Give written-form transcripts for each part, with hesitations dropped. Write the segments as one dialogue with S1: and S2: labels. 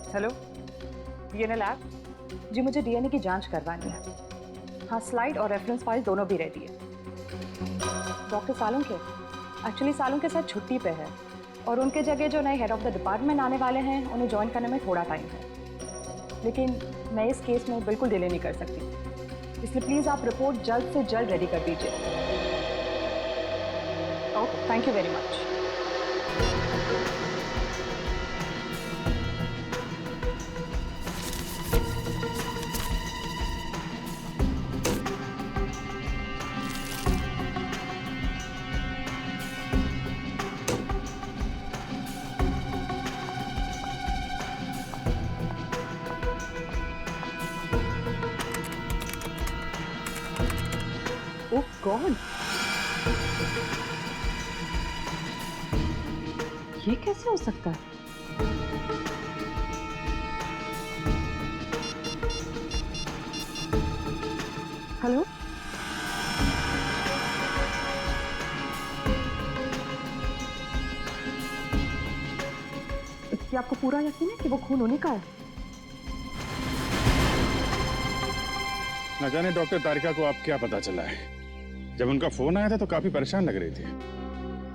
S1: Hello, DNA lab जी, मुझे DNA की जांच करवानी है। हाँ, स्लाइड और रेफरेंस फाइल दोनों भी रेडी है। डॉक्टर सालुंके एक्चुअली सालुंके साथ छुट्टी पे है और उनके जगह जो नए हेड ऑफ द डिपार्टमेंट आने वाले हैं उन्हें ज्वाइन करने में थोड़ा टाइम है, लेकिन मैं इस केस में बिल्कुल डिले नहीं कर सकती, इसलिए प्लीज़ आप रिपोर्ट जल्द से जल्द रेडी कर दीजिए। Okay, thank you very much. Oh God, ये कैसे हो सकता है? हेलो, क्या आपको पूरा यकीन है कि वो खून उन्हीं का है?
S2: न जाने डॉक्टर तारिका को आप क्या पता चला है। जब उनका फोन आया था तो काफी परेशान लग रही थी।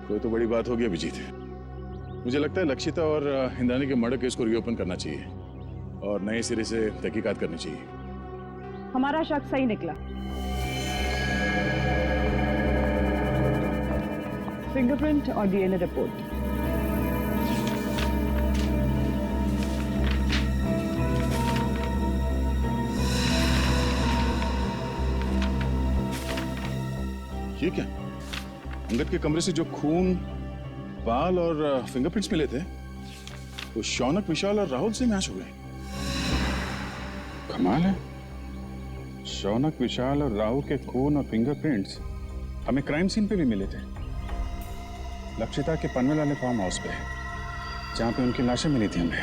S2: कोई तो बड़ी बात होगी अभिजीत। मुझे लगता है लक्षिता और इंद्राणी के मर्डर केस को रीओपन करना चाहिए और नए सिरे से तहकीकात करनी चाहिए।
S1: हमारा शक सही निकला। फिंगरप्रिंट और डीएनए रिपोर्ट।
S2: ये क्या? अंगद के कमरे से जो खून, बाल और फिंगरप्रिंट्स मिले थे वो शौनक, विशाल और राहुल से मैच हो गए। कमाल है, शौनक, विशाल और राहुल के खून और फिंगरप्रिंट्स हमें क्राइम सीन पे भी मिले थे, लक्षिता के पनवेल वाले फार्म हाउस पे, जहां पे उनकी लाशें मिली थी हमें।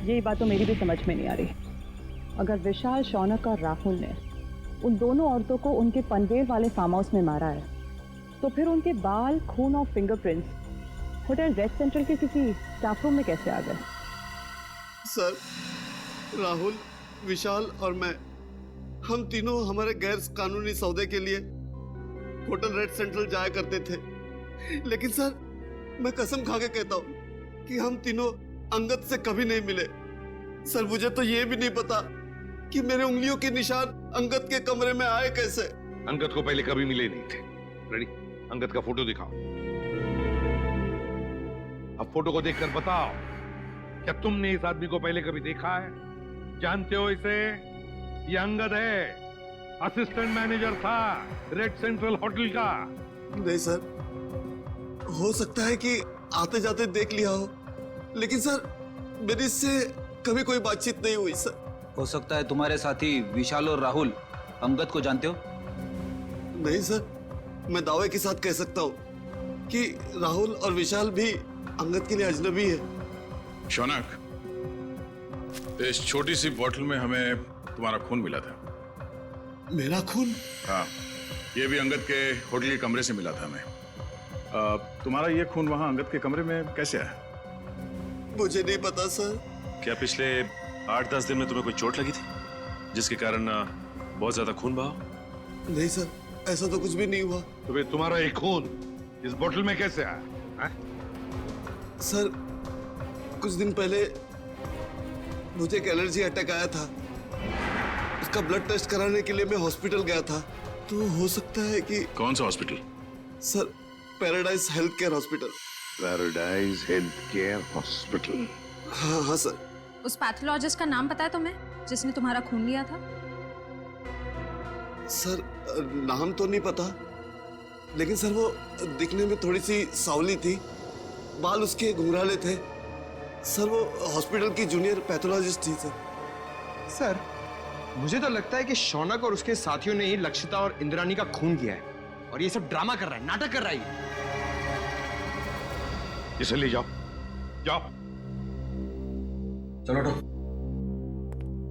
S1: यही बात तो मेरी भी समझ में नहीं आ रही। अगर विशाल, शौनक और राहुल ने उन दोनों औरतों को उनके पनवेल वाले फार्म हाउस में मारा है, तो फिर उनके बाल, खून और फिंगरप्रिंट्स होटल रेड सेंट्रल के किसी स्टाफ रूम में कैसे आ गए?
S3: सर, राहुल, विशाल और मैं, हम तीनों हमारे गैर कानूनी सौदे के लिए होटल रेड सेंट्रल जाया करते थे। लेकिन सर, मैं कसम खा के कहता हूँ कि हम तीनों अंगद से कभी नहीं मिले। सर, मुझे तो ये भी नहीं पता कि मेरे उंगलियों के निशान अंगद के कमरे में आए कैसे।
S4: अंगद को पहले कभी मिले नहीं थे। रेडी, अंगद का फोटो दिखाओ। अब फोटो को देखकर बताओ, क्या तुमने इस आदमी को पहले कभी देखा है? जानते हो इसे? ये अंगद है, असिस्टेंट मैनेजर था रेड सेंट्रल होटल का।
S3: नहीं सर, हो सकता है कि आते जाते देख लिया हो, लेकिन सर मेरी इससे कभी कोई बातचीत नहीं हुई सर।
S5: हो सकता है तुम्हारे साथी विशाल और राहुल अंगद को जानते हो?
S3: नहीं सर, मैं दावे के साथ कह सकता हूँ कि राहुल और विशाल भी अंगद के लिए अजनबी है।
S2: शौनक, इस छोटी सी बोतल में हमें तुम्हारा खून मिला था।
S3: मेरा खून?
S2: हाँ, ये भी अंगद के होटल के कमरे से मिला था हमें। तुम्हारा ये खून वहां अंगद के कमरे में कैसे आया?
S3: मुझे नहीं पता सर।
S6: क्या पिछले 8-10 दिन में तुम्हें कोई चोट लगी थी जिसके कारण बहुत ज्यादा खून बहा?
S3: नहीं सर, ऐसा तो कुछ भी नहीं हुआ।
S4: तो फिर तुम्हारा एक खून इस बोतल में कैसे आया?
S3: सर, कुछ दिन पहले मुझे एक एलर्जी अटैक आया था। उसका ब्लड टेस्ट कराने के लिए मैं हॉस्पिटल गया था। तो हो सकता है कि...
S2: कौन सा hospital?
S3: Sir, paradise health care hospital.
S4: Paradise health care hospital?
S3: हाँ हाँ सर।
S7: उस पैथोलॉजिस्ट का नाम पता है तुम्हें जिसने तुम्हारा खून लिया था?
S3: सर, नाम तो नहीं पता, लेकिन सर वो दिखने में थोड़ी सी सांवली थी, बाल उसके घुंघराले थे। सर, वो हॉस्पिटल की जूनियर पैथोलॉजिस्ट थी सर।
S8: सर, मुझे तो लगता है कि शौनक और उसके साथियों ने ही लक्षिता और इंद्राणी का खून किया है और ये सब ड्रामा कर रहा है, नाटक कर रहा है।
S4: इसे ले जाओ, जाओ।
S8: चलो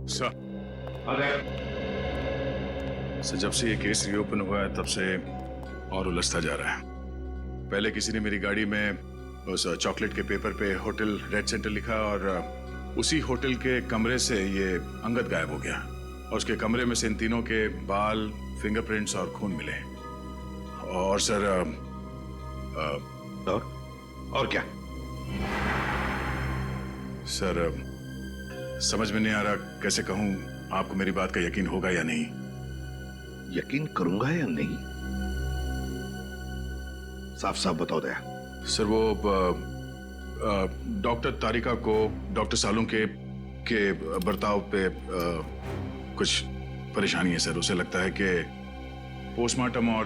S2: सर,
S4: अरे
S2: जब से ये केस रीओपन हुआ है तब से और उलझता जा रहा है। पहले किसी ने मेरी गाड़ी में उस चॉकलेट के पेपर पे होटल रेड सेंटर लिखा और उसी होटल के कमरे से ये अंगद गायब हो गया और उसके कमरे में से इन तीनों के बाल, फिंगरप्रिंट्स और खून मिले। और सर
S4: और क्या?
S2: सर समझ में नहीं आ रहा कैसे कहूं, आपको मेरी बात का यकीन होगा या नहीं।
S4: यकीन करूंगा या नहीं? साफ साफ बताओ दया।
S2: सर वो डॉक्टर तारिका को डॉक्टर सालुंके के बर्ताव पे कुछ परेशानी है सर। उसे लगता है कि पोस्टमार्टम और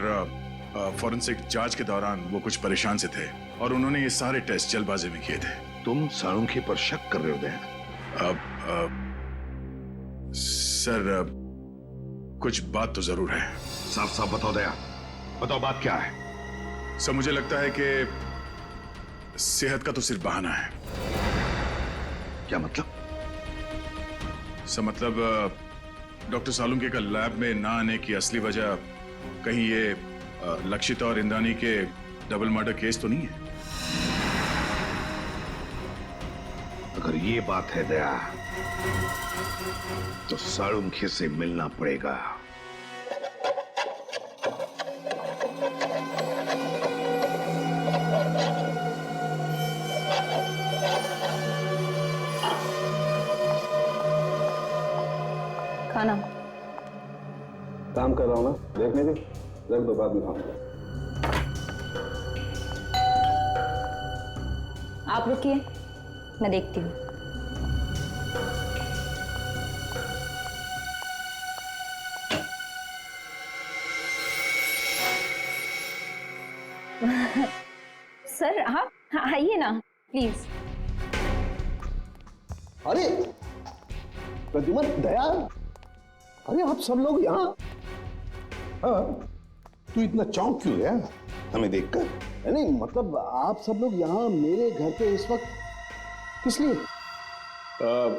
S2: फॉरेंसिक जांच के दौरान वो कुछ परेशान से थे और उन्होंने ये सारे टेस्ट जल्दबाजी में किए थे।
S4: तुम साळुंखे पर शक कर रहे हो दया?
S2: सर कुछ बात तो जरूर है।
S4: साफ साफ बताओ दया, बताओ बात क्या है?
S2: सर मुझे लगता है कि सेहत का तो सिर्फ बहाना है।
S4: क्या मतलब?
S2: सर मतलब डॉक्टर सालुंके का लैब में ना आने की असली वजह कहीं ये लक्षिता और इंद्रानी के डबल मर्डर केस तो नहीं है?
S4: अगर ये बात है दया तो साळुंखे से मिलना पड़ेगा।
S1: खाना
S9: काम कर रहा हूँ ना, देखने दे, रख दो, बाद में खाऊंगा।
S1: आप रुकिए, मैं देखती हूँ। सर हाँ आइए ना प्लीज।
S9: अरे प्रद्युमन, दया, अरे आप सब लोग यहाँ। हाँ, तू इतना चौंक क्यों गया हमें देखकर? नहीं मतलब आप सब लोग यहाँ मेरे घर पे इस वक्त किस लिए?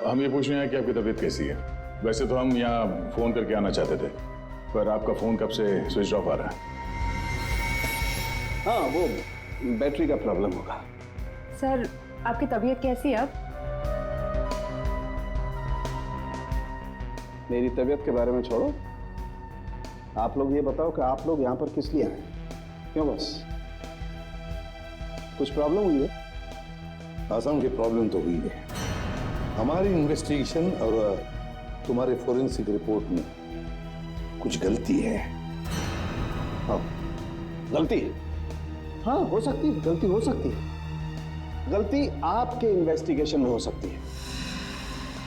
S2: हम ये पूछ रहे हैं कि आपकी तबीयत कैसी है। वैसे तो हम यहाँ फोन करके आना चाहते थे, पर आपका फोन कब से स्विच ऑफ आ रहा है।
S9: हाँ, वो बैटरी का प्रॉब्लम होगा।
S1: सर आपकी तबीयत कैसी है अब?
S9: मेरी तबीयत के बारे में छोड़ो, आप लोग ये बताओ कि आप लोग यहाँ पर किस लिए आए? क्यों बस कुछ प्रॉब्लम हुई है?
S10: आसाम की प्रॉब्लम तो हुई है। हमारी इन्वेस्टिगेशन और तुम्हारे फोरेंसिक रिपोर्ट में कुछ गलती है।
S9: हाँ, गलती? हाँ हो सकती है, गलती हो सकती है। गलती आपके इन्वेस्टिगेशन में हो सकती है,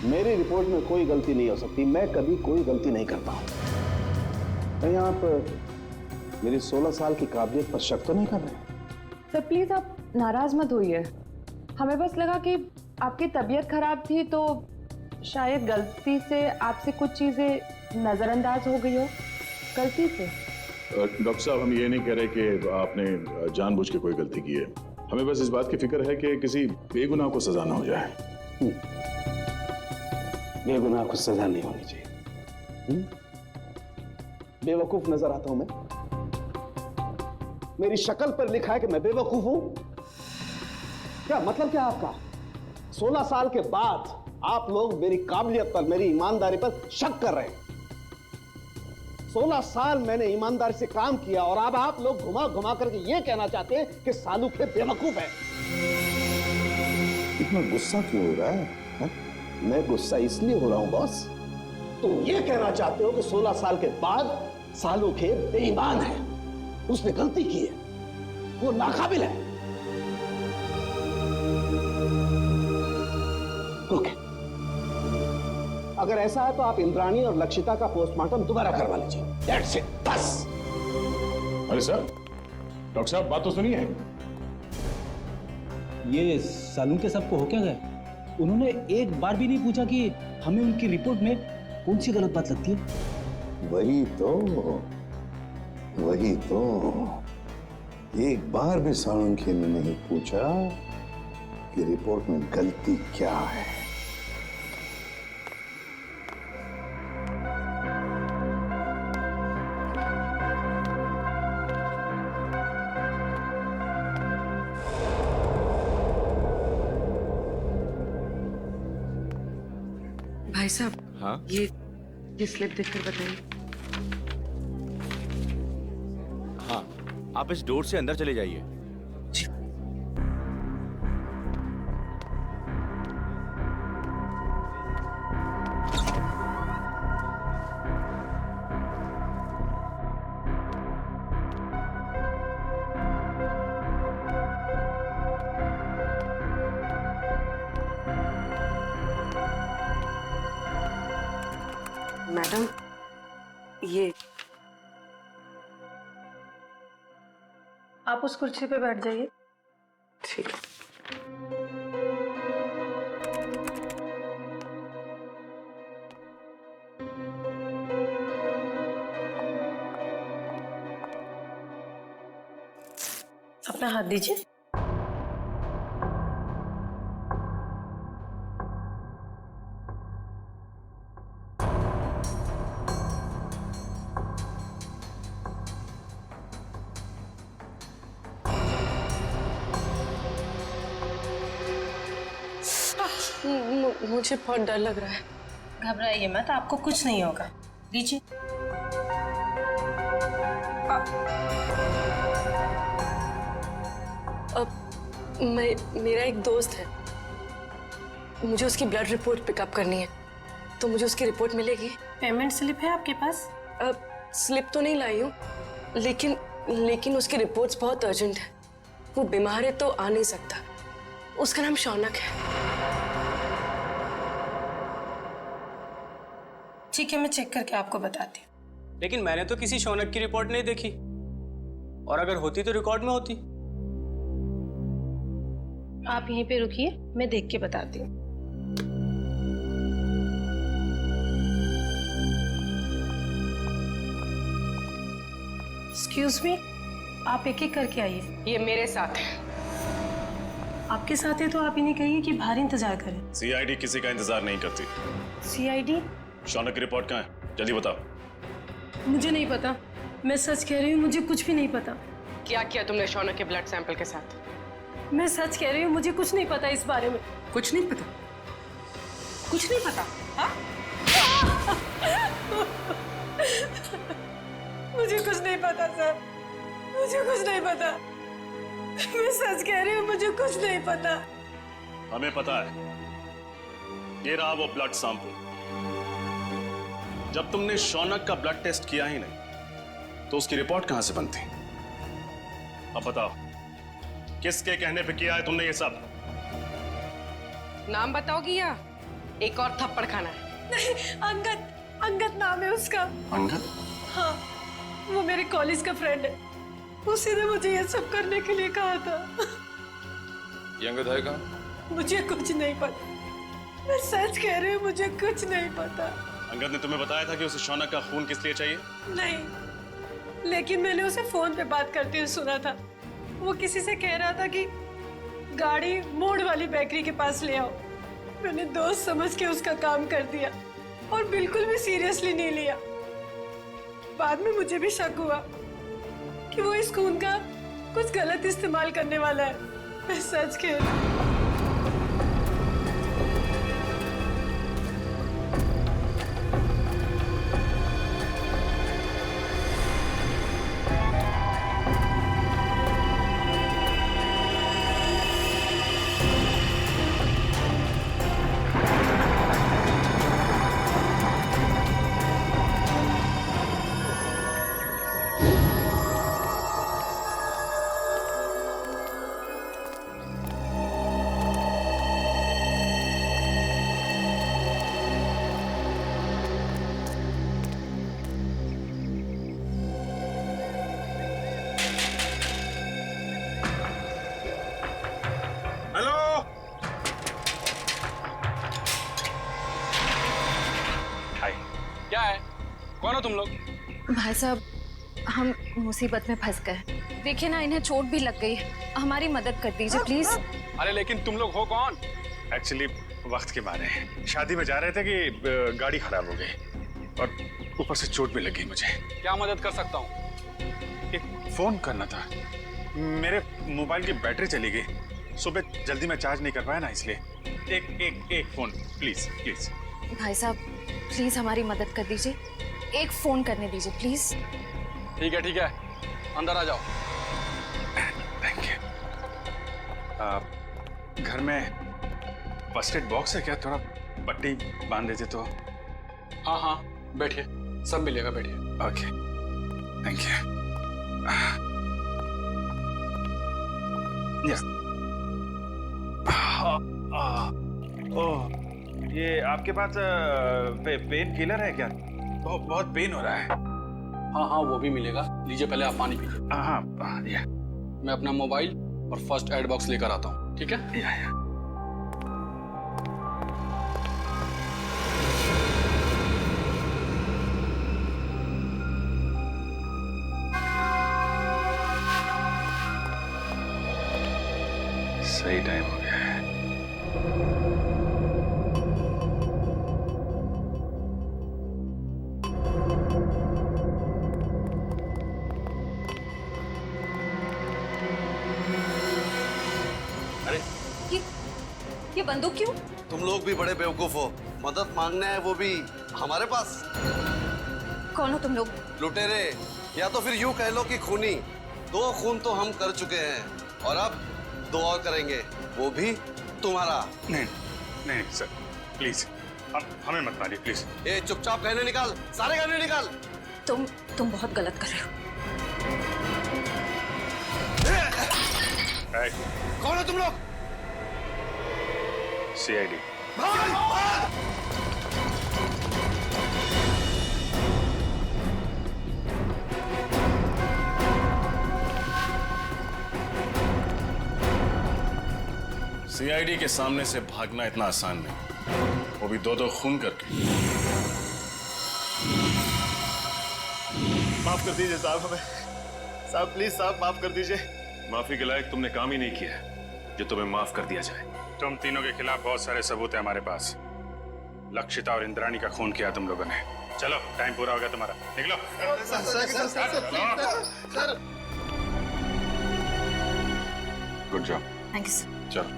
S9: मेरी रिपोर्ट में कोई गलती नहीं हो सकती। मैं कभी कोई गलती नहीं करता हूं। कहीं आप मेरी 16 साल की काबिलियत पर शक तो नहीं कर रहे?
S1: सर प्लीज आप नाराज मत होइए, हमें बस लगा कि आपकी तबीयत खराब थी तो शायद गलती से आपसे कुछ चीजें नजरअंदाज हो गई हो, गलती से।
S2: डॉक्टर साहब हम ये नहीं कह रहे कि आपने जानबूझ के कोई गलती की है। हमें बस इस बात की फिक्र है कि किसी बेगुनाह को सजा ना हो जाए।
S9: बेगुनाह को सजा नहीं होनी चाहिए। बेवकूफ नजर आता हूं मैं? मेरी शक्ल पर लिखा है कि मैं बेवकूफ हूं? क्या मतलब क्या आपका? 16 साल के बाद आप लोग मेरी काबिलियत पर, मेरी ईमानदारी पर शक कर रहे हैं। 16 साल मैंने ईमानदारी से काम किया और अब आप लोग घुमा घुमा करके ये कहना चाहते हैं कि सालुखे बेवकूफ है।
S10: इतना गुस्सा क्यों हो रहा है? हा?
S9: मैं गुस्सा इसलिए हो रहा हूं बॉस, तुम ये कहना चाहते हो कि 16 साल के बाद सालुखे बेईमान है, उसने गलती की है, वो नाकाबिल है। ओके, अगर ऐसा है तो आप इंद्राणी और लक्षिता का पोस्टमार्टम दोबारा करवा लीजिए। That's it, बस।
S2: अरे सर, डॉक्टर साहब बात तो सुनिए।
S11: ये सालुंके साहब को हो क्या गया? उन्होंने एक बार भी नहीं पूछा कि हमें उनकी रिपोर्ट में कौन सी गलत बात लगती है।
S10: वही तो एक बार भी साळुंखे ने नहीं पूछा कि रिपोर्ट में गलती क्या है।
S1: साहब,
S8: हाँ
S1: ये स्लिप देखकर बताइए।
S8: हाँ, आप इस डोर से अंदर चले जाइए।
S1: मैडम, ये
S12: आप उस कुर्सी पे बैठ जाइए।
S1: ठीक है।
S12: अपना हाथ दीजिए। मुझे बहुत डर लग रहा है। घबराइए मत, आपको कुछ नहीं होगा। दीजिए। मेरा एक दोस्त है, मुझे उसकी ब्लड रिपोर्ट पिकअप करनी है, तो मुझे उसकी रिपोर्ट मिलेगी? पेमेंट स्लिप है आपके पास? स्लिप तो नहीं लाई हूँ, लेकिन उसकी रिपोर्ट्स बहुत अर्जेंट है। वो बीमार है तो आ नहीं सकता। उसका नाम शौनक है। ठीक है, मैं चेक करके आपको बताती हूँ।
S13: लेकिन मैंने तो किसी शौनक की रिपोर्ट नहीं देखी, और अगर होती तो रिकॉर्ड में होती।
S12: आप यहीं पे रुकिए, मैं देख के बताती हूँ। एक्सक्यूज मी, आप एक एक करके आइए।
S1: ये मेरे साथ है।
S12: आपके साथ है तो आप इन्हें कहिए कि बाहर इंतजार करें।
S6: सीआईडी किसी का इंतजार नहीं करती।
S12: सीआईडी?
S6: शौनक की रिपोर्ट कहाँ है? जल्दी बताओ।
S12: मुझे नहीं पता, मैं सच कह रही हूँ, मुझे कुछ भी नहीं पता।
S1: क्या किया तुमने शौनक के ब्लड सैंपल के साथ?
S12: मैं सच कह रही हूँ, मुझे कुछ नहीं पता इस बारे में।
S1: कुछ नहीं पता? कुछ नहीं पता? हाँ?
S12: मुझे कुछ नहीं पता सर, मुझे कुछ नहीं पता। मैं सच कह रही हूँ, मुझे कुछ नहीं पता।
S6: हमें पता है। ये रहा वो ब्लड सैंपल। जब तुमने शौनक का ब्लड टेस्ट किया ही नहीं, तो उसकी रिपोर्ट कहां से बनती? अब बताओ, किसके कहने पे किया है तुमने ये सब?
S1: नाम बताओगी या एक और थप्पड़ खाना है?
S12: नहीं, अंगद नाम है उसका।
S6: अंगद?
S12: हाँ, वो मेरे कॉलेज का फ्रेंड है। उसी ने मुझे ये सब करने के लिए कहा था।
S8: ये अंगद है कहाँ?
S12: मुझे कुछ नहीं पता, मैं सच कह रही हूँ, मुझे कुछ नहीं पता।
S6: अंगद ने तुम्हें बताया था कि उसे शौनक का खून किस लिए चाहिए?
S12: नहीं, लेकिन मैंने उसे फोन पे बात करते हुए सुना था। वो किसी से कह रहा था कि गाड़ी मोड़ वाली बेकरी के पास ले आओ। मैंने दोस्त समझ के उसका काम कर दिया और बिल्कुल भी सीरियसली नहीं लिया। बाद में मुझे भी शक हुआ कि वो इस खून का कुछ गलत इस्तेमाल करने वाला है। मैं सच कह रही हूँ।
S13: क्या है? कौन हो तुम लोग?
S7: भाई साहब, हम मुसीबत में फंस गए। देखिए ना, इन्हें चोट भी लग गई है। हमारी मदद कर दीजिए प्लीज।
S13: अरे लेकिन तुम लोग हो कौन?
S2: एक्चुअली वक्त के मारे शादी में जा रहे थे कि गाड़ी खराब हो गई और ऊपर से चोट भी लग गई मुझे।
S13: क्या मदद कर सकता हूँ?
S2: एक फोन करना था, मेरे मोबाइल की बैटरी चली गई। सुबह जल्दी में चार्ज नहीं कर पाया ना, इसलिए एक फोन प्लीज प्लीज।
S7: भाई साहब प्लीज हमारी मदद कर दीजिए, एक फोन करने दीजिए प्लीज।
S13: ठीक है, अंदर आ जाओ।
S2: Thank you. घर में फर्स्ट एड बॉक्स है क्या? थोड़ा पट्टी बांध देते तो।
S13: हाँ, बैठिए, सब मिलेगा, बैठिए।
S2: Okay, thank you. ओह, ये आपके पास पेन किलर है क्या? बहुत पेन हो रहा है।
S13: हाँ, वो भी मिलेगा। लीजिए, पहले आप पानी पीजिए।
S2: हाँ, या।
S13: मैं अपना मोबाइल और फर्स्ट एड बॉक्स लेकर आता हूँ, ठीक है?
S2: या। सही टाइम हो गया है।
S3: अरे
S7: ये बंदूक क्यों?
S3: तुम लोग भी बड़े बेवकूफ हो, मदद मांगने है वो भी हमारे पास।
S7: कौन हो तुम लोग?
S3: लुटेरे, या तो फिर यूं कह लो कि खूनी। 2 खून तो हम कर चुके हैं और अब 2 और करेंगे, वो भी तुम्हारा।
S2: नहीं सर, प्लीज हमें मत मारिए प्लीज।
S3: ए चुपचाप गहने निकाल, सारे गहने निकाल।
S7: तुम बहुत गलत कर रहे हो।
S3: कौन हो तुम लोग?
S2: सीआईडी।
S6: सीआईडी के सामने से भागना इतना आसान नहीं, वो भी 2-2 खून करके।
S3: माफ कर दीजिए साहब हमें। साहब प्लीज साहब माफ कर दीजिए।
S6: माफी के लायक तुमने काम ही नहीं किया जो तुम्हें माफ कर दिया जाए।
S2: तुम तीनों के खिलाफ बहुत सारे सबूत है हमारे पास। लक्षिता और इंद्राणी का खून किया तुम लोगों ने। चलो, टाइम पूरा हो गया तुम्हारा, निकलो। Good job.
S7: Thank you sir.
S2: चलो।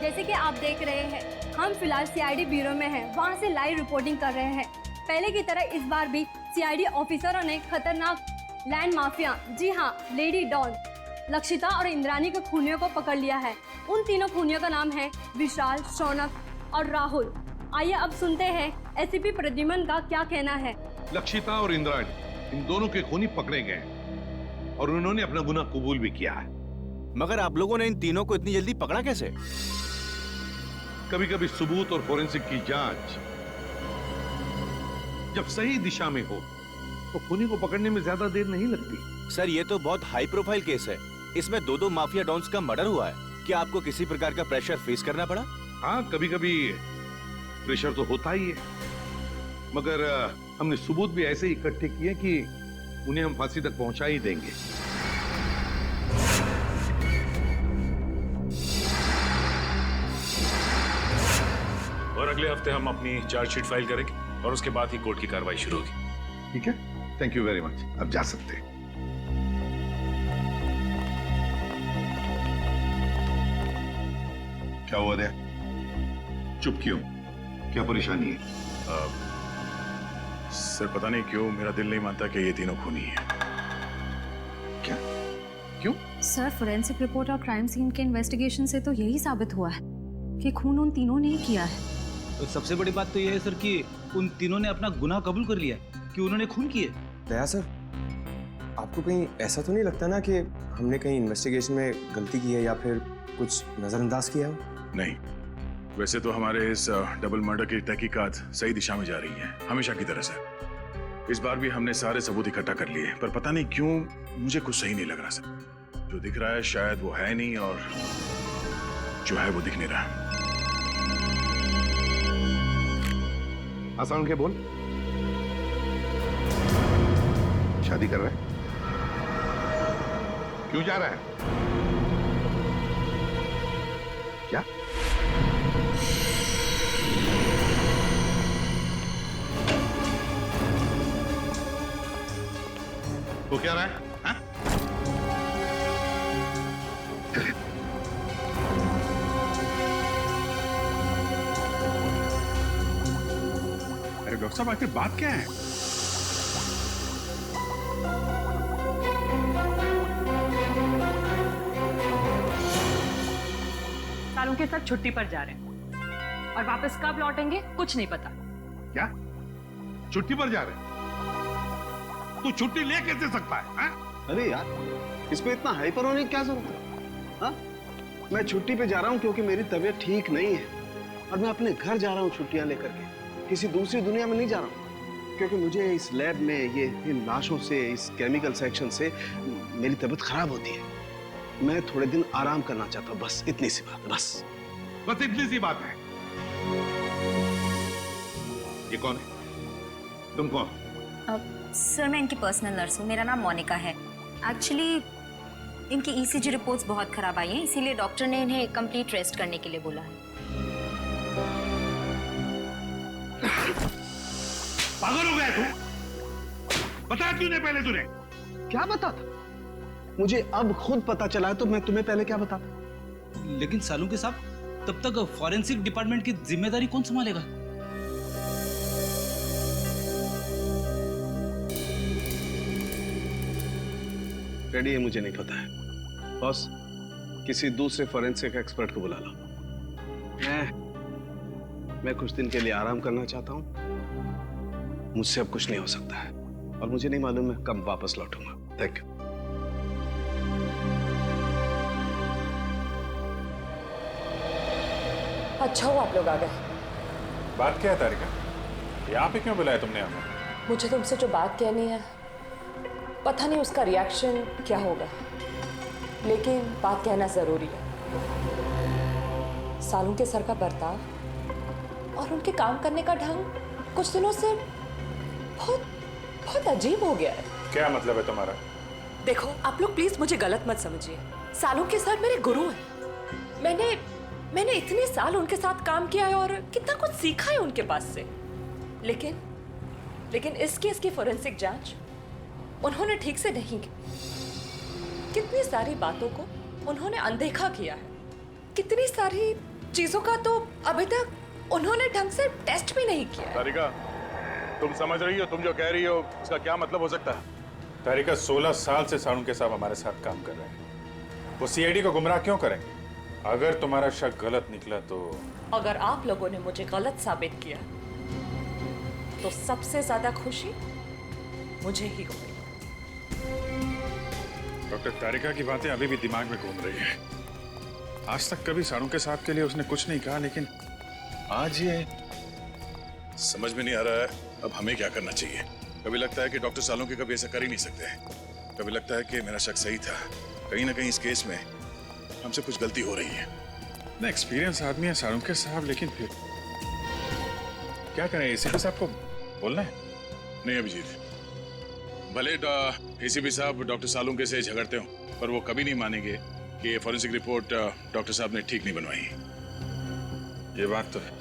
S14: जैसे कि आप देख रहे हैं, हम फिलहाल सीआईडी ब्यूरो में हैं, वहां से लाइव रिपोर्टिंग कर रहे हैं। पहले की तरह इस बार भी सीआईडी ऑफिसरों ने खतरनाक लैंड माफिया, जी हाँ लेडी डॉन, लक्षिता और इंद्राणी के खूनियों को पकड़ लिया है। उन तीनों खूनियों का नाम है विशाल, शौनक और राहुल। आइए अब सुनते हैं एसीपी प्रद्युमन का क्या कहना है।
S4: लक्षिता और इंद्राणी, इन दोनों के खूनी पकड़े गए और उन्होंने अपना गुनाह कबूल भी किया है।
S15: मगर आप लोगों ने इन तीनों को इतनी जल्दी पकड़ा कैसे?
S4: कभी कभी सबूत और फोरेंसिक की जांच जब सही दिशा में हो तो खूनी को पकड़ने में ज्यादा देर नहीं लगती।
S15: सर, ये तो बहुत हाई प्रोफाइल केस है। इसमें 2 माफिया डॉन्स का मर्डर हुआ है। क्या आपको किसी प्रकार का प्रेशर फेस करना पड़ा?
S4: हाँ, कभी कभी प्रेशर तो होता ही है, मगर हमने सबूत भी ऐसे इकट्ठे किए कि उन्हें हम फांसी तक पहुंचा ही देंगे।
S6: और अगले हफ्ते हम अपनी चार्जशीट फाइल करेंगे और उसके बाद ही कोर्ट की कार्रवाई शुरू होगी।
S4: ठीक है, थैंक यू वेरी मच। अब जा सकते हैं। क्या हुआ दे? चुप क्यों? क्या परेशानी है?
S2: सर पता नहीं क्यों मेरा दिल नहीं मानता कि ये तीनों खूनी है।
S4: क्या? क्यों?
S7: सर, फोरेंसिक रिपोर्ट और क्राइम सीन के इन्वेस्टिगेशन से तो यही साबित हुआ है कि खून उन तीनों ने ही किया है।
S11: तो सबसे बड़ी बात तो ये है सर कि उन तीनों ने अपना गुनाह कबूल कर लिया कि उन्होंने खून किए।
S8: दया सर, आपको कहीं ऐसा तो नहीं लगता ना कि हमने कहीं इन्वेस्टिगेशन में गलती की है या फिर कुछ नजरअंदाज किया हो?
S2: नहीं, वैसे तो हमारे इस डबल मर्डर की तहकीकात सही दिशा में जा रही है, हमेशा की तरह से। इस बार भी हमने सारे सबूत इकट्ठा कर लिए, पर पता नहीं क्यों मुझे कुछ सही नहीं लग रहा सर। जो दिख रहा है शायद वो है नहीं, और जो है वो दिख नहीं रहा।
S4: आसान के बोल। शादी कर रहा है? क्यों जा रहा है? क्या? वो क्या रहा है? हाँ?
S2: डॉक्टर साहब आखिर बात क्या है?
S1: सालों के साथ छुट्टी पर जा रहे हैं और वापस कब लौटेंगे कुछ नहीं पता।
S4: क्या छुट्टी पर जा रहे हैं? तू छुट्टी ले कैसे सकता है?
S3: अरे यार, इस पे इतना हाइपर होने की क्या जरूरत है? हाँ? मैं छुट्टी पे जा रहा हूँ क्योंकि मेरी तबीयत ठीक नहीं है और मैं अपने घर जा रहा हूँ छुट्टियां लेकर के। किसी दूसरी दुनिया में नहीं जा रहा हूँ, क्योंकि मुझे इस लैब में ये इन लाशों से, इस केमिकल सेक्शन से मेरी तबीयत खराब होती है। मैं थोड़े दिन आराम करना चाहता हूँ, बस इतनी सी बात, बस
S4: इतनी सी बात है। ये कौन है? तुम कौन?
S7: सर मैं इनकी पर्सनल नर्स हूँ, मेरा नाम मोनिका है। एक्चुअली इनकी ईसीजी रिपोर्ट्स बहुत खराब आई हैं, इसीलिए डॉक्टर ने इन्हें कंप्लीट रेस्ट करने के लिए बोला है।
S4: पागल हो गया तू? बता क्यों नहीं पहले तूने?
S3: क्या बता था? मुझे अब खुद पता चला है तो मैं तुम्हें पहले क्या बताता?
S11: लेकिन सालों के साहब, तब तक फॉरेंसिक डिपार्टमेंट की जिम्मेदारी कौन संभालेगा?
S3: रेडी है, मुझे नहीं पता है। बॉस, किसी दूसरे फॉरेंसिक एक्सपर्ट को बुला लो। मैं कुछ दिन के लिए आराम करना चाहता हूं। मुझसे अब कुछ नहीं हो सकता है और मुझे नहीं मालूम मैं कब वापस लौटूंगा। Thank you.
S1: अच्छा हुआ आप लोग आ गए।
S2: बात क्या है तारिका? यहाँ पे क्यों बुलाया तुमने हमें?
S1: मुझे तुमसे जो बात कहनी है, पता नहीं उसका रिएक्शन क्या होगा, लेकिन बात कहना जरूरी है। सालों के सर का बर्ताव और उनके काम करने का ढंग कुछ दिनों से बहुत अजीब हो गया है।
S2: क्या मतलब है तुम्हारा?
S1: देखो आप लोग प्लीज मुझे गलत मत समझिए। सालों के सर मेरे गुरु हैं। मैंने इतने साल उनके साथ काम किया है और कितना कुछ सीखा है उनके पास से। लेकिन इस केस की फोरेंसिक जांच उन्होंने ठीक से नहीं की। कितनी सारी बातों को उन्होंने अनदेखा किया है। कितनी सारी चीजों का तो अभी तक उन्होंने ढंग से टेस्ट भी नहीं किया है।
S2: तारिका, तुम समझ रही हो? तुम जो कह रही हो उसका क्या मतलब हो सकता है? तारिका, 16 साल से सालों के साथ हमारे साथ काम कर रहे हैं। वो सीआईडी को गुमराह क्यों करेंगे? अगर तुम्हारा शक गलत निकला तो? अगर आप लोगों ने मुझे गलत साबित किया तो सबसे ज्यादा खुशी मुझे ही होगी। डॉक्टर तारिका की बातें अभी भी दिमाग में घूम रही है। आज तक कभी सालों के साथ के लिए उसने कुछ नहीं कहा, लेकिन आज ये समझ में नहीं आ रहा है अब हमें क्या करना चाहिए। कभी लगता है कि डॉक्टर सालों के कभी ऐसा कर ही नहीं सकते। कभी लगता है कि मेरा शक सही था। कहीं ना कहीं इस केस में हमसे कुछ गलती हो रही है। ना एक्सपीरियंस आदमी है सालों के साहब, लेकिन फिर क्या करें? एसीपी साहब को बोलना है? नहीं अभिजीत, भले एसीपी साहब डॉक्टर सालों के से झगड़ते हो, पर वो कभी नहीं मानेंगे कि ये फॉरेंसिक रिपोर्ट डॉक्टर साहब ने ठीक नहीं बनवाई। ये बात तो है।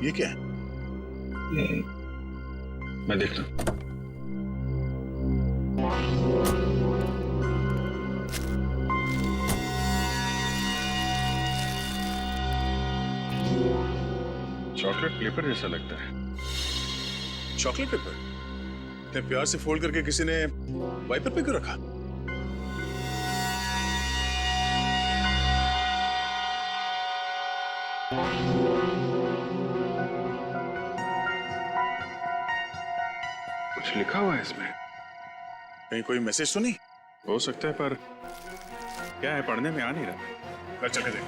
S2: ये क्या है? मैं देखता हूं। चॉकलेट पेपर जैसा लगता है। चॉकलेट पेपर इतने प्यार से फोल्ड करके किसी ने वाइपर पे क्यों रखा? कुछ लिखा हुआ है इसमें। कहीं कोई मैसेज तो नहीं हो सकता है, पर क्या है पढ़ने में आ नहीं रहा। कर चले देख।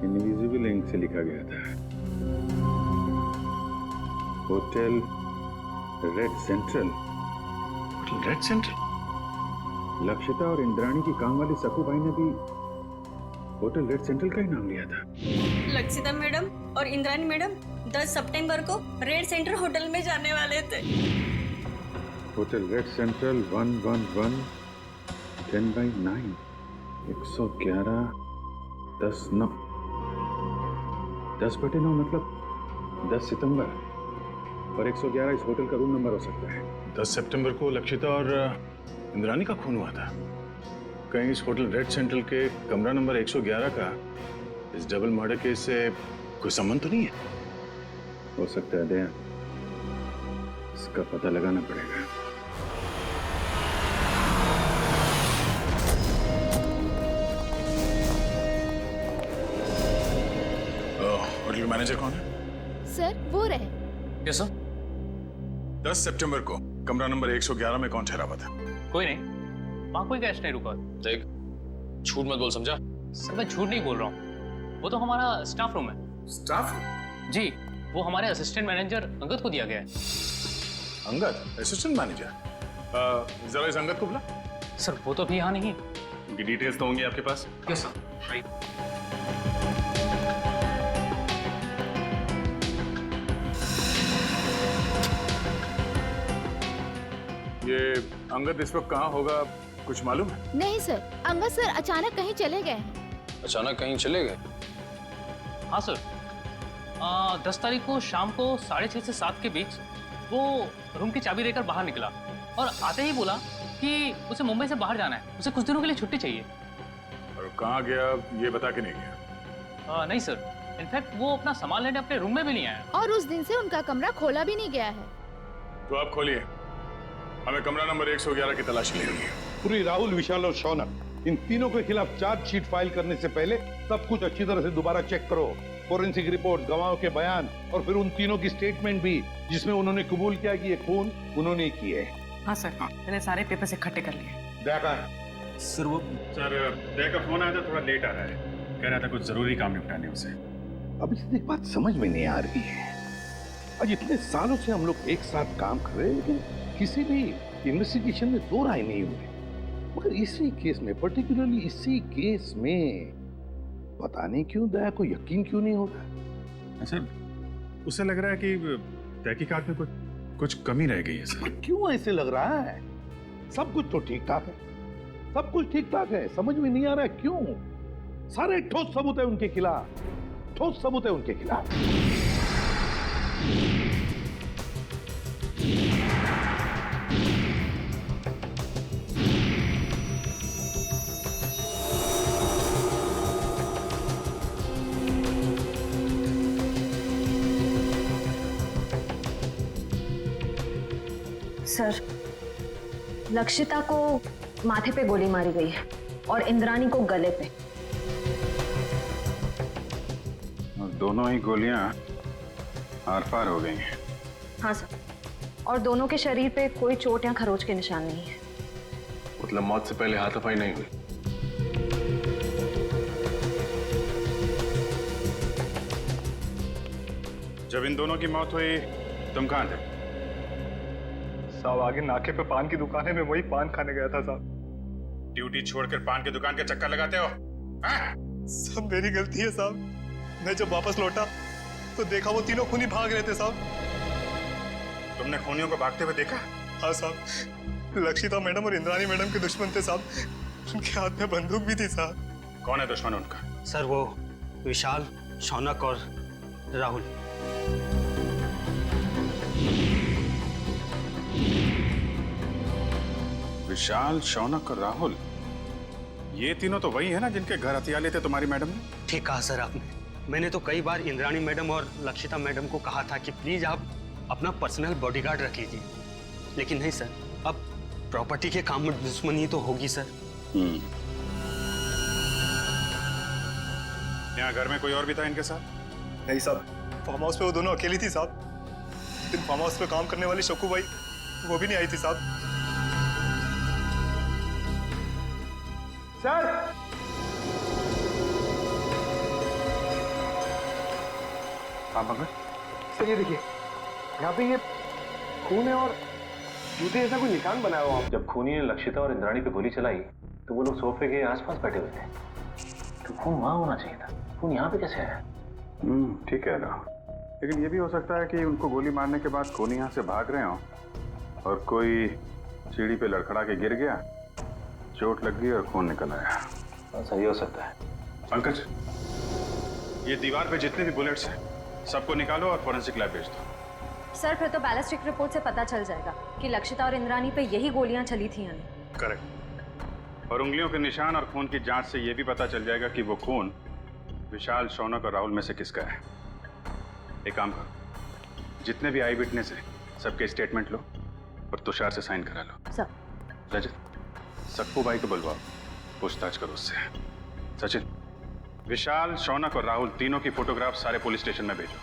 S2: इनविजिबल इंक से लिखा गया था, hotel red central. Hotel red central? Lakshita और इंद्राणी की काम वाली सकू भाई ने भी होटल रेड सेंट्रल का ही नाम लिया था।
S12: लक्षिता मैडम और इंद्रानी मैडम 10 सितंबर को रेड सेंटर होटल में जाने वाले थे।
S2: होटल रेड सेंट्रल 111 10/9 111 10/9 10/9 मतलब 10 सितंबर और 111 इस होटल का रूम नंबर हो सकता है। 10 सितंबर को लक्षिता और इंद्रानी का खून हुआ था। कहीं इस होटल रेड सेंट्रल के कमरा नंबर 111 का इस डबल मर्डर केस से कोई संबंध तो नहीं है? हो सकता है दया, इसका पता लगाना पड़ेगा। होटल मैनेजर कौन है?
S16: सर वो रहे।
S13: Yes sir.
S2: 10 सितंबर को कमरा नंबर 111 में कौन ठहरा हुआ था?
S13: कोई नहीं, वहाँ कोई गेस्ट नहीं रुका।
S6: देख, झूठ मत बोल, समझा?
S13: सर मैं झूठ नहीं बोल रहा हूँ, वो तो हमारा स्टाफ रूम है।
S6: स्टाफ?
S13: जी, वो हमारे असिस्टेंट मैनेजर अंगद को दिया गया है।
S2: Angad, assistant manager? जरा इस अंगद को बुला।
S13: सर वो तो अभी यहाँ नहीं।
S2: उनकी डिटेल्स तो होंगी आपके पास?
S13: Yes sir. राइट।
S2: ये अंगद इस वक्त कहाँ होगा, कुछ मालूम है?
S16: नहीं सर, अंगद सर अचानक कहीं चले गए हैं।
S6: अचानक कहीं चले गए?
S13: हाँ सर, 10 तारीख को शाम को 6:30 से 7 के बीच वो रूम की चाबी देकर बाहर निकला और आते ही बोला कि उसे मुंबई से बाहर जाना है, उसे कुछ दिनों के लिए छुट्टी चाहिए।
S2: और कहाँ गया ये बता के नहीं गया?
S13: नहीं सर, इनफैक्ट वो अपना सामान लेने अपने रूम में भी नहीं आया।
S16: और उस दिन से उनका कमरा खोला भी नहीं गया है।
S2: तो आप खोलिए, हमें कमरा नंबर 111 की तलाशी लेनी है।
S10: पूरी राहुल, विशाल और शौनक, इन तीनों के खिलाफ चार्जशीट फाइल करने से पहले सब कुछ अच्छी तरह से दोबारा चेक करो। फोरेंसिक रिपोर्ट, गवाहों के बयान और फिर उन तीनों की स्टेटमेंट भी, जिसमें उन्होंने कबूल किया कि ये खून उन्होंने किए है।
S1: हाँ सर, मैंने सारे पेपर्स इकट्ठे कर लिए।
S10: देखा
S15: सर वो
S2: सर, दया का फोन आया था, थोड़ा लेट आ रहा है, कह रहा था कुछ जरूरी काम निपटाने उसे।
S10: अब इससे एक बात समझ में नहीं आ रही है, आज इतने सालों से हम लोग एक साथ काम कर रहे हैं, लेकिन किसी भी इन्वेस्टिगेशन में दो राय नहीं हुई। मगर इसी केस में, पर्टिकुलरली इसी केस में, पता नहीं क्यों दया को यकीन क्यों नहीं हो रहा।
S2: सर, उसे लग रहा है कि तहकीकात में कुछ कमी रह गई है सर।
S10: क्यों ऐसे लग रहा है? सब कुछ तो ठीक ठाक है, सब कुछ ठीक ठाक है, समझ में नहीं आ रहा है क्यों? सारे ठोस सबूत है उनके खिलाफ, ठोस सबूत है उनके खिलाफ।
S1: सर, लक्षिता को माथे पे गोली मारी गई है और इंद्रानी को गले पे।
S2: और दोनों ही गोलियां आर पार हो गई हैं।
S1: हाँ सर, और दोनों के शरीर पे कोई चोट या खरोच के निशान नहीं है।
S6: मतलब मौत से पहले हाथापाई नहीं हुई?
S2: जब इन दोनों की मौत हुई तुम कहाँ थे?
S17: साहब, आगे नाके पे पान की दुकान है, मैं वही पान खाने गया था साहब।
S2: ड्यूटी छोड़कर पान की दुकान के चक्कर लगाते हो?
S17: सब मेरी गलती है साहब। मैं जब वापस लौटा तो देखा वो तीनों खूनी भाग रहे थे साहब।
S2: तुमने खूनियों को भागते हुए देखा?
S17: हाँ साहब, लक्षिता मैडम और इंद्रानी मैडम के दुश्मन थे साहब, उनके हाथ में बंदूक भी थी साहब।
S2: कौन है दुश्मन उनका?
S13: सर वो विशाल, शौनक और राहुल।
S2: विशाल, शौनक और राहुल, ये तीनों तो वही है ना जिनके घर हथियार लेते तुम्हारी मैडम ने?
S13: ठीक कहा सर आपने। मैंने तो कई बार इंद्राणी मैडम और लक्षिता मैडम को कहा था कि प्लीज आप अपना पर्सनल बॉडीगार्ड रख लीजिए, लेकिन नहीं सर, अब प्रॉपर्टी के काम में दुश्मनी तो होगी सर।
S2: यहाँ घर में कोई और भी था इनके साथ?
S17: नहीं साहब, फार्म हाउस पे वो दोनों अकेली थी साहब। लेकिन फार्म हाउस पे काम करने वाली शक्कू भाई, वो भी नहीं आई थी साहब।
S10: सर,
S2: हाँ मगर
S8: सर ये देखिए, यहाँ पे ये खून है और जूते ऐसा कोई निशान बनाया हुआ।
S6: जब खूनी ने लक्षिता और इंद्राणी पे गोली चलाई तो वो लोग सोफे के आसपास बैठे हुए थे, तो खून वहां होना चाहिए था। खून यहाँ पे कैसे आया?
S2: ठीक है ना, लेकिन ये भी हो सकता है कि उनको गोली मारने के बाद खून यहाँ से भाग रहे हो और कोई सीढ़ी पे लड़खड़ा के गिर गया, चोट लग गई और खून निकल आया।
S15: सही हो सकता है।
S2: पंकज, ये दीवार पे जितने भी बुलेट्स हैं सबको निकालो और फोरेंसिक लैब भेज दो।
S1: सर फिर तो बैलिस्टिक रिपोर्ट से पता चल जाएगा कि लक्षिता और इंद्रानी पे यही गोलियां चली थी।
S2: करेक्ट। और उंगलियों के निशान और खून की जांच से ये भी पता चल जाएगा कि वो खून विशाल, शौनक और राहुल में से किसका है। एक काम करो, जितने भी आई विटनेस है सबके स्टेटमेंट लो और तुषार से साइन करा लो।
S1: सर।
S2: रजत, सक्कू भाई को बुलवाओ, पूछताछ करो उससे। सचिन, विशाल, शौनक और राहुल तीनों की फोटोग्राफ सारे पुलिस स्टेशन में भेजो।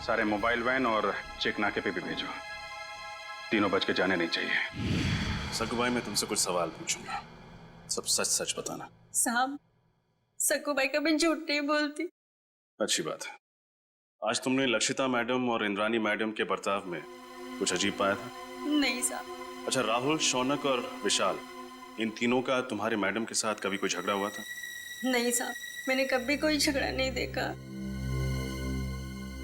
S2: सारे मोबाइल वैन और चेक नाके पे भी भेजो। तीनों बच के जाने नहीं चाहिए।
S6: सक्कू भाई, मैं तुमसे कुछ सवाल पूछूंगा, सब सच सच बताना।
S12: साहब, सक्कू भाई कभी झूठ नहीं बोलती।
S6: अच्छी बात है। आज तुमने लक्षिता मैडम और इंद्रानी मैडम के बर्ताव में कुछ अजीब पाया था?
S12: नहीं साहब।
S6: अच्छा, राहुल, शौनक और विशाल, इन तीनों का तुम्हारे मैडम के साथ कभी कोई झगड़ा हुआ था?
S12: नहीं साहब, मैंने कभी कोई झगड़ा नहीं देखा।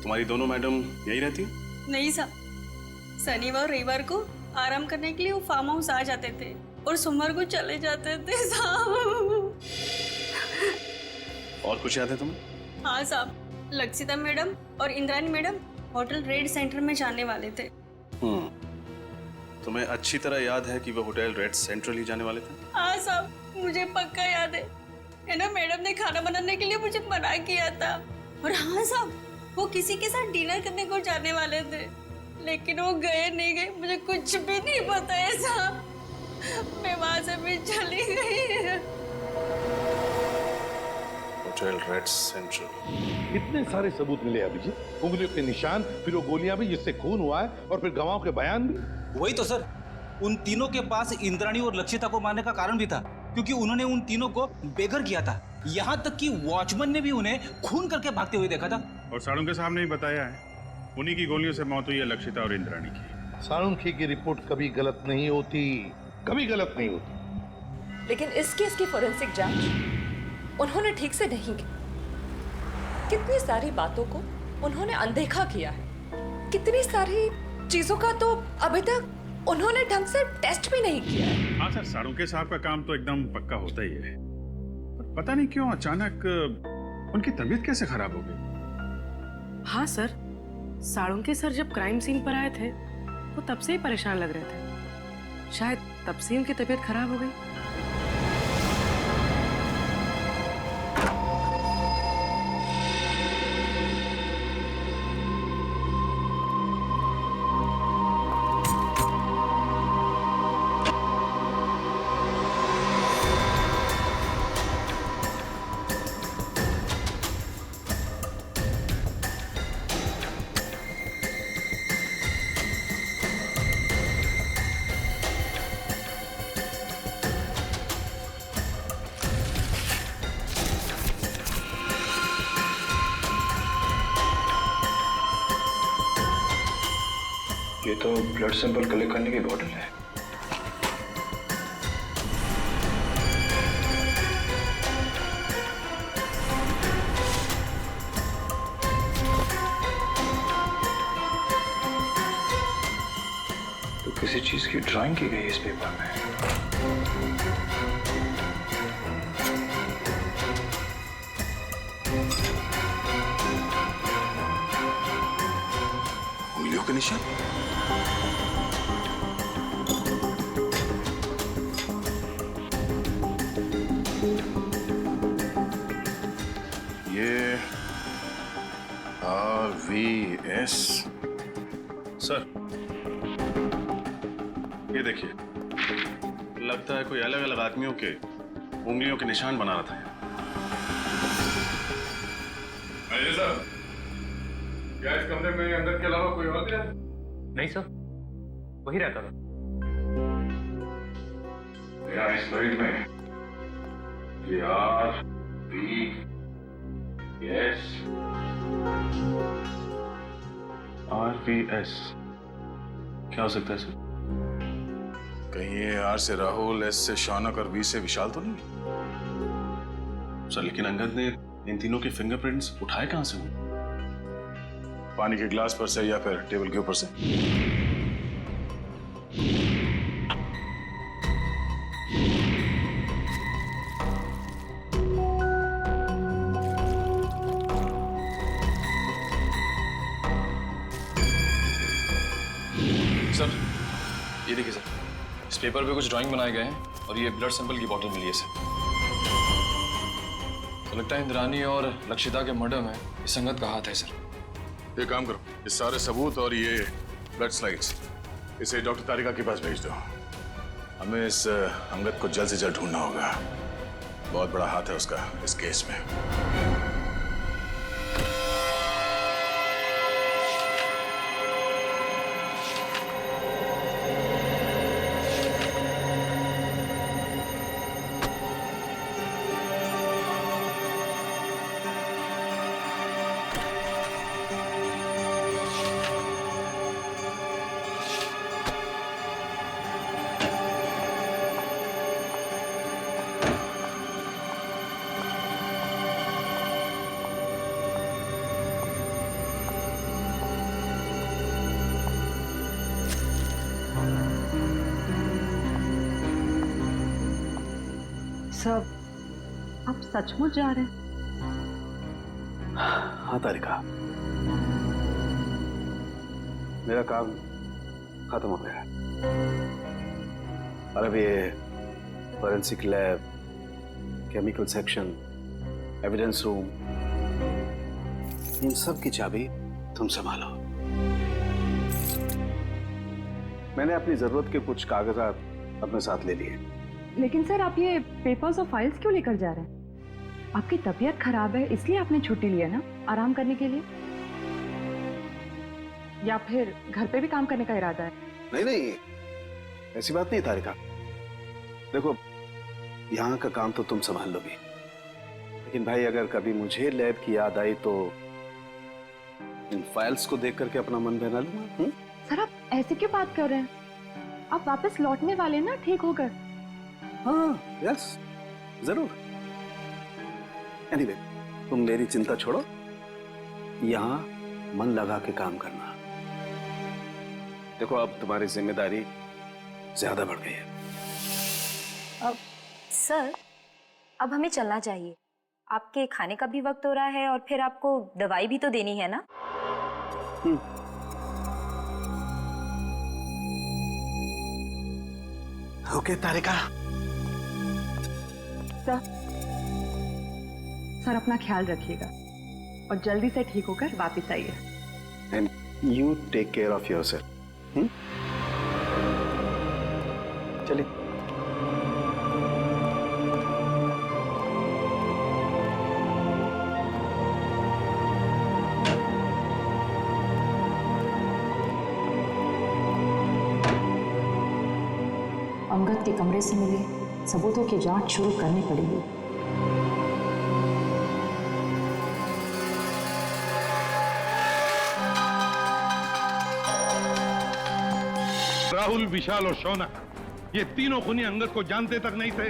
S6: तुम्हारी दोनों मैडम यही रहती?
S12: नहीं साहब, शनिवार रविवार को आराम करने के लिए वो फार्म हाउस आ जाते थे और सोमवार को चले जाते थे साहब।
S6: और कुछ याद है तुम्हें?
S12: हाँ साहब, लक्षिता मैडम और Indrani madam hotel red centre में जाने वाले थे।
S6: तुम्हें अच्छी तरह याद है कि वो होटल रेड सेंट्रल ही जाने वाले थे?
S12: हाँ साहब, मुझे पक्का याद है ना, मैडम ने खाना बनाने के लिए मुझे मना किया था। और हाँ साहब, वो किसी के साथ डिनर करने को जाने वाले थे, लेकिन वो गए नहीं गए मुझे कुछ भी नहीं पता है साहब। मैं वहां से भी चली गई।
S6: Hotel red central.
S10: इतने सारे सबूत मिले अभिजीत, उंगलियों के निशान, फिर वो गोलियां भी जिससे खून हुआ है, और फिर गवाहों के बयान भी।
S5: वही तो सर, उन तीनों के पास इंद्राणी और लक्षिता को मारने का कारण भी था, क्योंकि उन्होंने उन तीनों को बेघर किया था। यहाँ तक कि वॉचमैन ने भी उन्हें खून करके भागते हुए देखा था।
S2: और साळुंखे साहब ने भी बताया है, उन्हीं की गोलियों से मौत हुई है लक्षिता और इंद्राणी की।
S10: साळुंखे की रिपोर्ट कभी गलत नहीं होती, कभी गलत नहीं होती।
S18: लेकिन इस केस की फोरेंसिक जांच उन्होंने ठीक से नहीं की। कितनी सारी बातों को उन्होंने अनदेखा किया है, कितनी सारी चीजों का तो अभी तक उन्होंने ढंग से टेस्ट भी नहीं किया है।
S2: हाँ सर, साळुंखे साहब का काम तो एकदम पक्का होता ही है, पर पता नहीं क्यों अचानक उनकी तबीयत कैसे खराब हो गई।
S19: हाँ सर, साळुंखे सर जब क्राइम सीन पर आए थे वो तब से ही परेशान लग रहे थे। शायद तब से उनकी तबीयत खराब हो गई।
S15: ये तो ब्लड सैंपल कलेक्ट करने की बॉटल है। तो किसी चीज की ड्राइंग की गई इस पेपर में।
S6: उंगलियों के निशान। ये RVS। सर, ये देखिए, लगता है कोई अलग अलग आदमियों के उंगलियों के निशान बना रहा था।
S4: सर, क्या इस कमरे में अंदर के अलावा कोई और भी है?
S13: नहीं सर, वही रहता था।
S2: यहाँ इस लाइट में ये RVS
S6: क्या हो सकता है सर? कहीं ये R से राहुल, S से शौनक और V से विशाल तो नहीं? सर, लेकिन अंगद ने इन तीनों के फिंगरप्रिंट्स उठाए कहां से?
S2: पानी के गिलास पर से या फिर टेबल के ऊपर से?
S20: सर ये देखिए सर, इस पेपर पे कुछ ड्राइंग बनाए गए हैं और ये ब्लड सैंपल की बॉटल मिली है सर। तो लगता है इंद्रानी और लक्षिता के मर्डर में इस संगत का हाथ है सर।
S2: एक काम करो, ये सारे सबूत और ये ब्लड स्लाइड्स इसे डॉक्टर तारिका के पास भेज दो। हमें इस अंगद को जल्द से जल्द ढूंढना होगा। बहुत बड़ा हाथ है उसका इस केस में।
S1: सब आप सचमुच जा रहे हैं?
S9: हाँ तारिका, मेरा काम खत्म हो गया है। और अब ये forensic lab, chemical section, evidence room, इन सब की चाबी तुम संभालो। मैंने अपनी जरूरत के कुछ कागजात अपने साथ ले लिए।
S1: लेकिन सर आप ये पेपर्स और फाइल्स क्यों लेकर जा रहे हैं? आपकी तबीयत खराब है इसलिए आपने छुट्टी ली है ना, आराम करने के लिए? या फिर घर पे भी काम करने का इरादा है?
S9: नहीं नहीं, ऐसी बात नहीं तारिका। देखो, यहाँ का काम तो तुम संभाल लोगी, लेकिन भाई अगर कभी मुझे लैब की याद आई तो इन फाइल्स को देख करके अपना मन बहला लूंगा।
S1: सर आप ऐसे क्यों बात कर रहे हैं? आप वापस लौटने वाले ना ठीक होकर?
S9: हाँ यस जरूर। एनीवे, तुम मेरी चिंता छोड़ो, यहाँ मन लगा के काम करना। देखो अब तुम्हारी जिम्मेदारी ज्यादा बढ़ गई है।
S7: अब सर अब हमें चलना चाहिए। आपके खाने का भी वक्त हो रहा है और फिर आपको दवाई भी तो देनी है ना।
S9: ओके तारिका।
S1: सर अपना ख्याल रखिएगा और जल्दी से ठीक होकर वापस आइए।
S9: And you take care of yourself. चलिए।
S1: अंगद के कमरे से मिले सबूतों की जांच शुरू करनी पड़ेगी।
S4: राहुल, विशाल और शौनक, ये तीनों खूनी अंगद को जानते तक नहीं थे,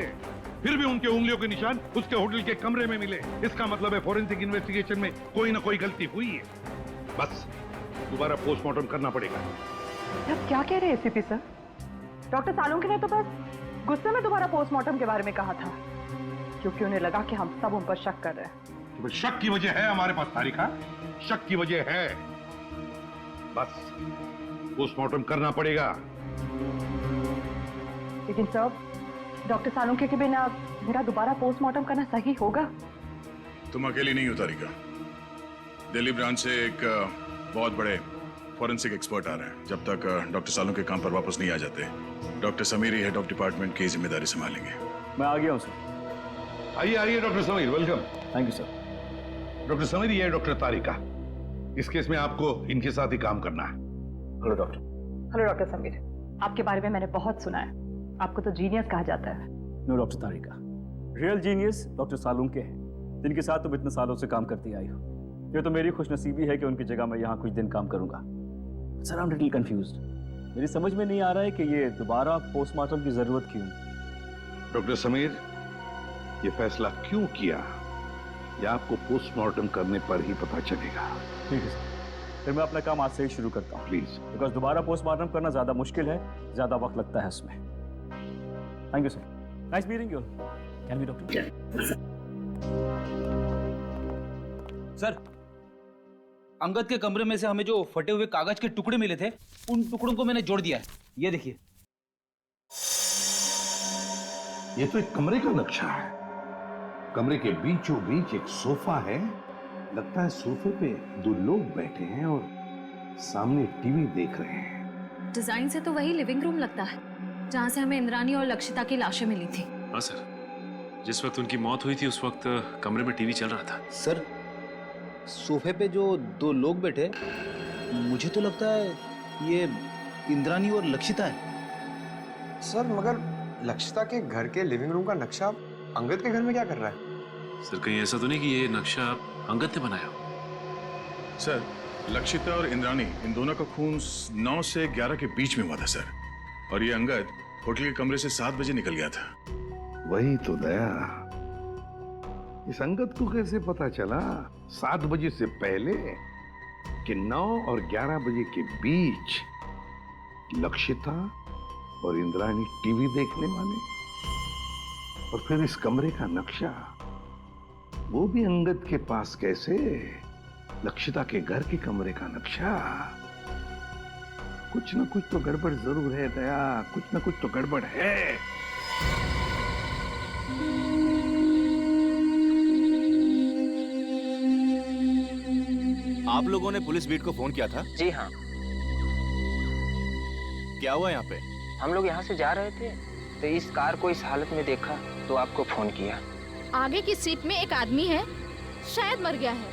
S4: फिर भी उनके उंगलियों के निशान उसके होटल के कमरे में मिले। इसका मतलब है फॉरेंसिक इन्वेस्टिगेशन में कोई ना कोई गलती हुई है। बस दोबारा पोस्टमार्टम करना पड़ेगा।
S1: आप क्या कह रहे हैं एसीपी सर? डॉक्टर सालुंके ने तो बस गुस्से में दोबारा पोस्टमार्टम के बारे में कहा था, क्योंकि उन्हें लगा कि हम सब उन पर शक कर रहे हैं।
S4: शक की वजह है हमारे पास तारिका, शक की वजह है। बस पोस्टमार्टम करना पड़ेगा।
S1: लेकिन सर, डॉक्टर सालुंके के बिना मेरा दोबारा पोस्टमार्टम करना सही होगा?
S2: तुम अकेली नहीं हो तारिका। दिल्ली ब्रांच से एक बहुत बड़े फॉरेंसिक एक्सपर्ट आ रहे हैं। जब तक डॉक्टर सालुंके काम पर वापस नहीं आ जाते, doctor Sameer he head of department की जिम्मेदारी संभालेंगे।
S10: मैं आ गया हूं सर।
S4: आइए आइए doctor Sameer, welcome.
S10: Thank you sir.
S4: Doctor Sameer, ये है डॉक्टर तारिका। इस केस में आपको इनके साथ ही काम करना है।
S10: Hello doctor.
S1: Hello doctor Sameer, आपके बारे में मैंने बहुत सुना है। आपको तो जीनियस कहा जाता है।
S11: नो डॉक्टर तारिका, रियल जीनियस डॉक्टर सालुंके हैं, जिनके साथ तुम इतने सालों से काम करती आई हो। ये तो मेरी खुशनसीबी है कि उनकी जगह मैं यहाँ कुछ दिन काम करूंगा। Sir I am little confused. मेरी समझ में नहीं आ रहा है कि ये दोबारा पोस्टमार्टम की जरूरत क्यों।
S4: डॉक्टर समीर, ये फैसला क्यों किया, ये आपको पोस्टमार्टम करने पर ही पता चलेगा।
S11: ठीक है सर। फिर मैं अपना काम आज से ही शुरू करता हूँ
S10: प्लीज।
S11: बिकॉज दोबारा पोस्टमार्टम करना ज्यादा मुश्किल है, ज्यादा वक्त लगता है इसमें। Thank you sir, nice meeting you. Can we doctor?
S5: Sir, Angad के कमरे में से हमें जो फटे हुए कागज के टुकड़े मिले थे, उन टुकड़ों को मैंने जोड़ दिया है। ये देखिए।
S10: ये तो एक कमरे का नक्शा है। कमरे के बीचों बीच एक सोफा है। लगता है सोफे पे 2 लोग बैठे हैं और सामने टीवी देख रहे हैं।
S7: डिजाइन से तो वही लिविंग रूम लगता है जहाँ से हमें इंद्रानी और लक्षिता की लाशें मिली थी।
S20: हाँ सर, जिस वक्त उनकी मौत हुई थी उस वक्त कमरे में टीवी चल रहा था।
S5: सर, सोफे पे जो 2 लोग बैठे, मुझे तो लगता है ये इंद्रानी और लक्षिता है।
S8: सर मगर लक्षिता के घर के लिविंग रूम का नक्शा अंगद के घर में क्या कर रहा है?
S20: सर कहीं ऐसा तो नहीं कि ये नक्शा अंगद ने बनाया हो?
S2: सर, लक्षिता और इंद्रानी इन दोनों का खून 9 से 11 के बीच में हुआ था सर, और ये अंगद होटल के कमरे से 7 बजे निकल गया था।
S10: वही तो दया, इस अंगद को कैसे पता चला 7 बजे से पहले कि 9 और 11 बजे के बीच लक्षिता और इंद्रानी टीवी देखने वाले? और फिर इस कमरे का नक्शा वो भी अंगद के पास कैसे? लक्षिता के घर के कमरे का नक्शा। कुछ ना कुछ तो गड़बड़ जरूर है दया, कुछ ना कुछ तो गड़बड़ है।
S15: आप लोगों ने पुलिस बीट को फोन किया था?
S21: जी हाँ।
S15: क्या हुआ यहाँ पे?
S21: हम लोग यहाँ से जा रहे थे तो इस कार को इस हालत में देखा तो आपको फोन किया।
S16: आगे की सीट में एक आदमी है, शायद मर गया है।